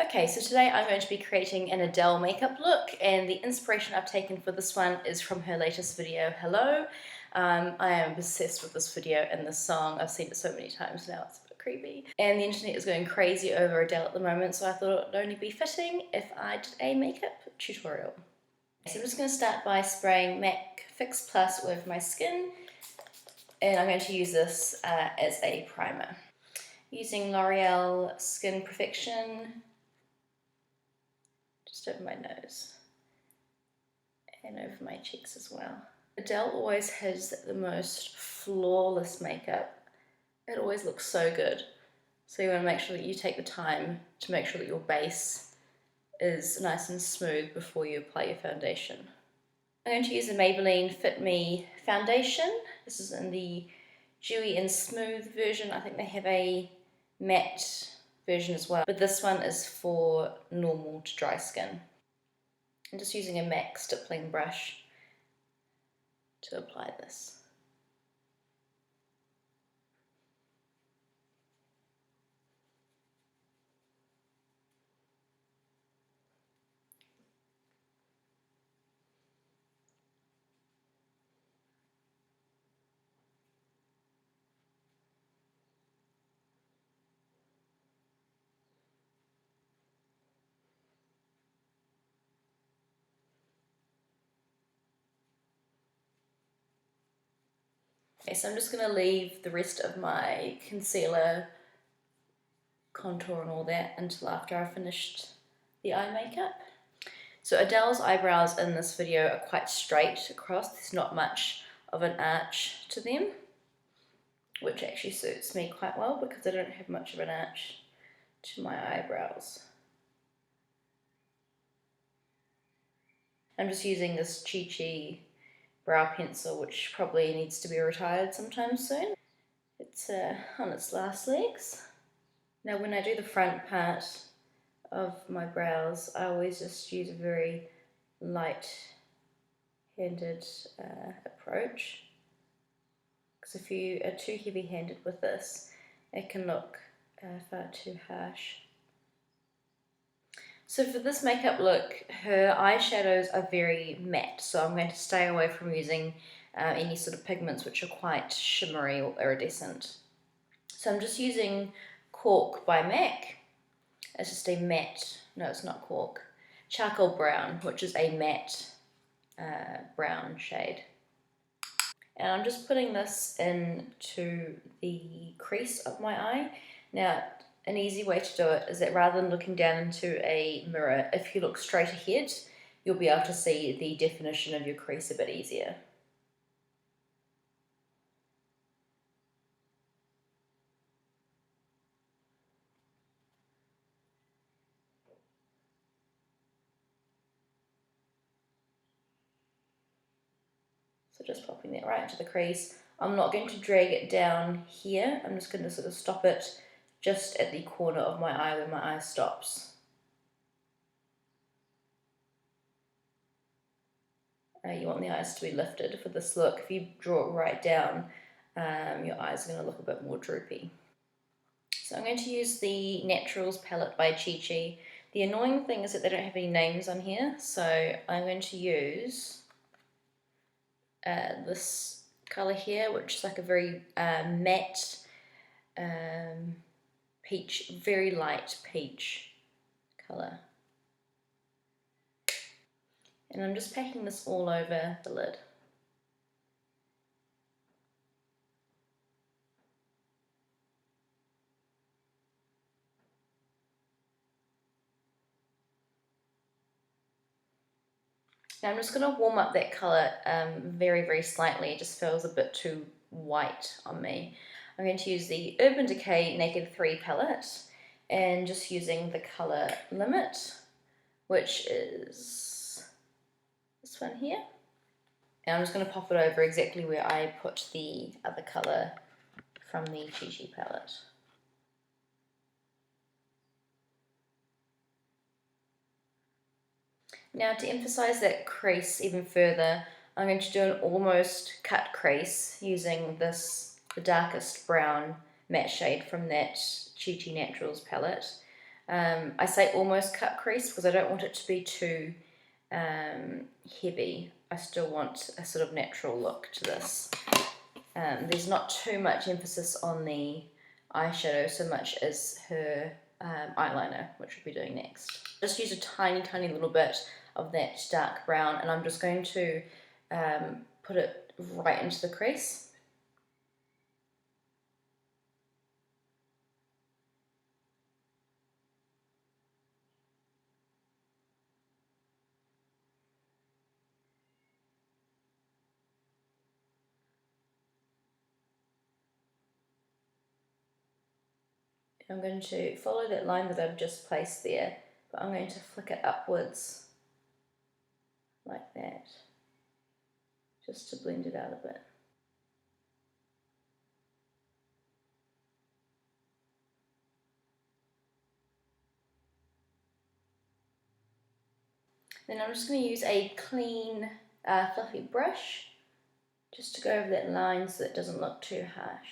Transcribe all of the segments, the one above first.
Okay, so today I'm going to be creating an Adele makeup look, and the inspiration I've taken for this one is from her latest video, Hello. I am obsessed with this video and this song. I've seen it so many times now, it's a bit creepy. And the internet is going crazy over Adele at the moment, so I thought it would only be fitting if I did a makeup tutorial. So I'm just going to start by spraying M.A.C Fix Plus with my skin, and I'm going to use this as a primer. Using L'Oreal Skin Perfection, just over my nose and over my cheeks as well. Adele always has the most flawless makeup. It always looks so good. So you want to make sure that you take the time to make sure that your base is nice and smooth before you apply your foundation. I'm going to use the Maybelline Fit Me foundation. This is in the Dewy and Smooth version. I think they have a matte version as well, but this one is for normal to dry skin. I'm just using a M.A.C stippling brush to apply this. Okay, so I'm just going to leave the rest of my concealer, contour and all that until after I've finished the eye makeup. So Adele's eyebrows in this video are quite straight across. There's not much of an arch to them, which actually suits me quite well because I don't have much of an arch to my eyebrows. I'm just using this Chi brow pencil, which probably needs to be retired sometime soon. It's on its last legs. Now when I do the front part of my brows, I always just use a very light-handed approach, because if you are too heavy-handed with this, it can look far too harsh. So for this makeup look, her eyeshadows are very matte, so I'm going to stay away from using any sort of pigments which are quite shimmery or iridescent. So I'm just using Cork by M.A.C. It's just a matte, no it's not Cork, Charcoal Brown, which is a matte brown shade. And I'm just putting this into the crease of my eye. Now, an easy way to do it is that rather than looking down into a mirror, if you look straight ahead, you'll be able to see the definition of your crease a bit easier. So just popping that right into the crease. I'm not going to drag it down here, I'm just going to sort of stop it just at the corner of my eye where my eye stops. You want the eyes to be lifted for this look. If you draw it right down, your eyes are going to look a bit more droopy. So I'm going to use the Naturals palette by Chi. The annoying thing is that they don't have any names on here, so I'm going to use this colour here, which is like a very matte peach, very light peach colour. And I'm just packing this all over the lid. Now I'm just going to warm up that colour very, very slightly. It just feels a bit too white on me. I'm going to use the Urban Decay Naked 3 palette and just using the colour Limit, which is this one here. And I'm just going to pop it over exactly where I put the other colour from the Chi palette. Now to emphasize that crease even further, I'm going to do an almost cut crease using this, the darkest brown matte shade from that Chi Naturals palette. I say almost cut crease because I don't want it to be too heavy. I still want a sort of natural look to this. There's not too much emphasis on the eyeshadow so much as her eyeliner, which we'll be doing next. Just use a tiny little bit of that dark brown, and I'm just going to put it right into the crease. I'm going to follow that line that I've just placed there, but I'm going to flick it upwards like that, just to blend it out a bit. Then I'm just going to use a clean, fluffy brush just to go over that line so it doesn't look too harsh.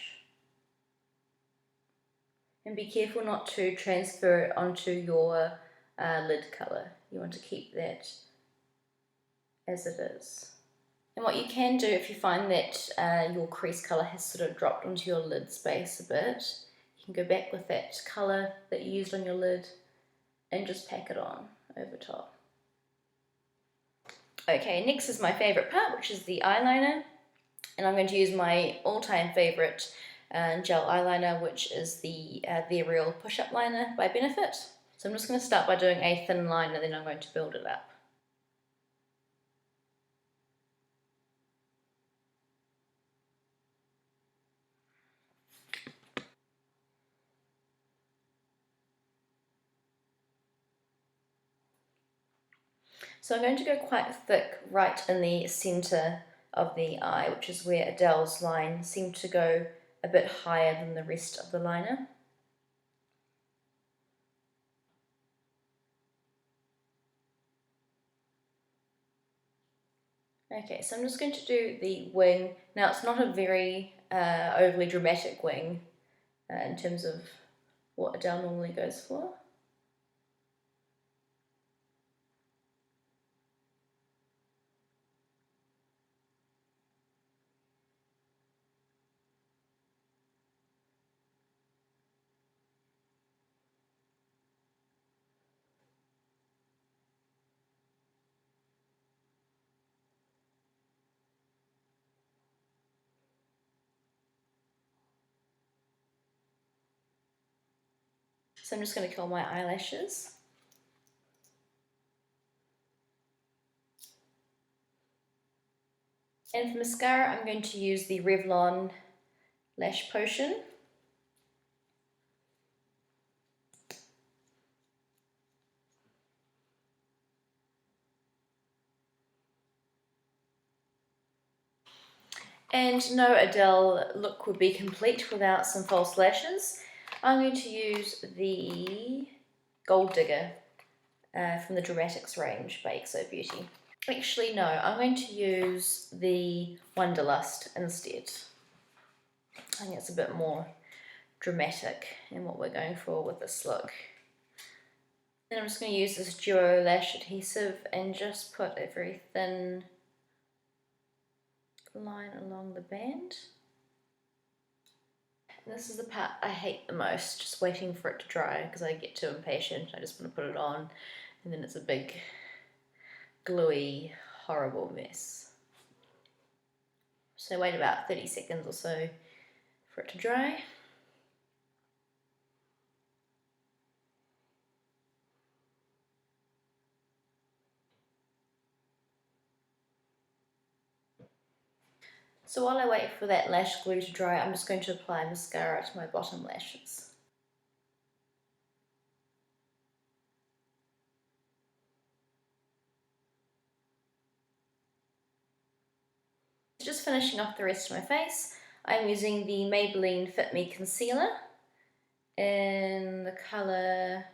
And be careful not to transfer it onto your lid colour. You want to keep that as it is. And what you can do if you find that your crease colour has sort of dropped onto your lid space a bit, you can go back with that colour that you used on your lid and just pack it on over top. Okay, next is my favourite part, which is the eyeliner. And I'm going to use my all-time favourite gel eyeliner, which is the Real Push-Up Liner by Benefit. So I'm just going to start by doing a thin line and then I'm going to build it up. So I'm going to go quite thick right in the centre of the eye, which is where Adele's line seemed to go a bit higher than the rest of the liner. Okay, so I'm just going to do the wing. Now it's not a very overly dramatic wing in terms of what Adele normally goes for. So I'm just going to curl my eyelashes. And for mascara, I'm going to use the Revlon Lash Potion. And no Adele look would be complete without some false lashes. I'm going to use the Gold Digger from the Dramatics range by xoBeauty. Actually, no, I'm going to use the Wanderlust instead. I think it's a bit more dramatic in what we're going for with this look. Then I'm just going to use this Duo Lash Adhesive and just put a very thin line along the band. And this is the part I hate the most, just waiting for it to dry because I get too impatient. I just want to put it on and then it's a big gluey horrible mess. So wait about 30 seconds or so for it to dry. So while I wait for that lash glue to dry, I'm just going to apply mascara to my bottom lashes. Just finishing off the rest of my face, I'm using the Maybelline Fit Me Concealer in the colour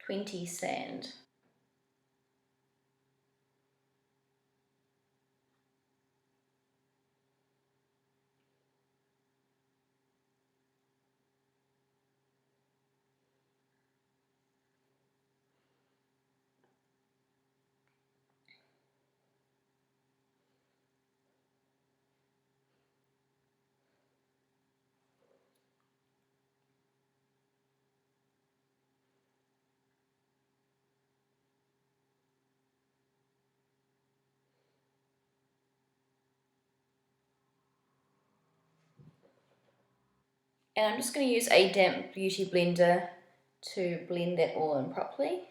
20 Sand. And I'm just going to use a damp beauty blender to blend that all in properly.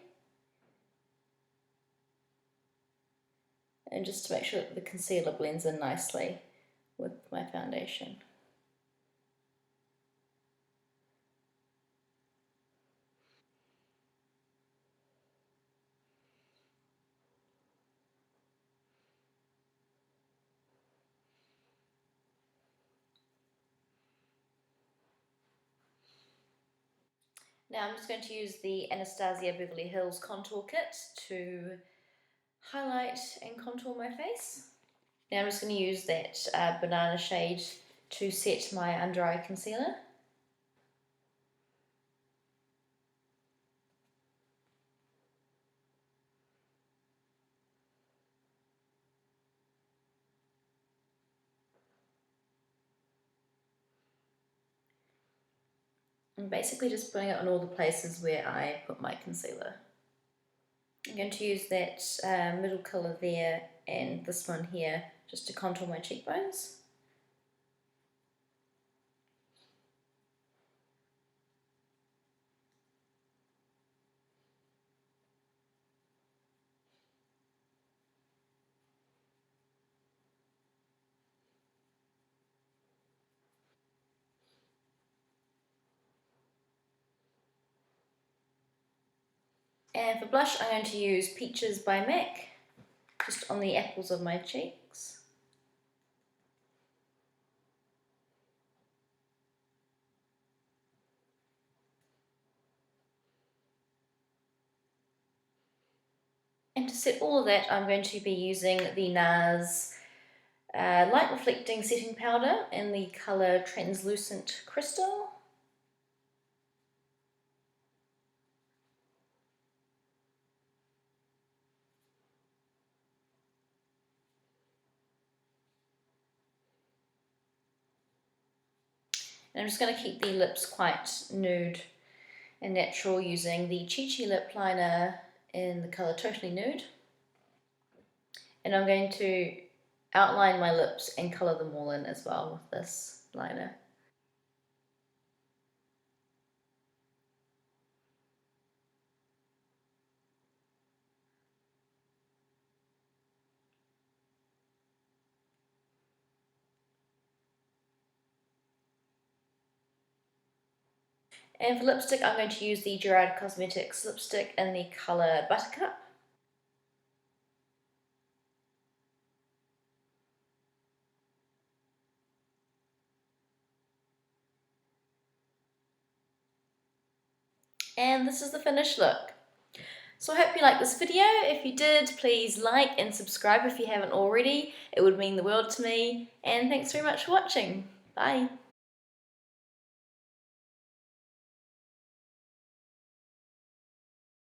And just to make sure that the concealer blends in nicely with my foundation. Now I'm just going to use the Anastasia Beverly Hills Contour Kit to highlight and contour my face. Now I'm just going to use that banana shade to set my under eye concealer. And basically just putting it on all the places where I put my concealer. I'm going to use that middle colour there and this one here just to contour my cheekbones. And for blush, I'm going to use Peaches by M.A.C, just on the apples of my cheeks. And to set all of that, I'm going to be using the NARS Light Reflecting Setting Powder in the colour Translucent Crystal. And I'm just going to keep the lips quite nude and natural using the Chi Chi lip liner in the colour Totally Nude. And I'm going to outline my lips and colour them all in as well with this liner. And for lipstick, I'm going to use the Gerard Cosmetics lipstick in the colour Buttercup. And this is the finished look. So I hope you liked this video. If you did, please like and subscribe if you haven't already. It would mean the world to me. And thanks very much for watching. Bye.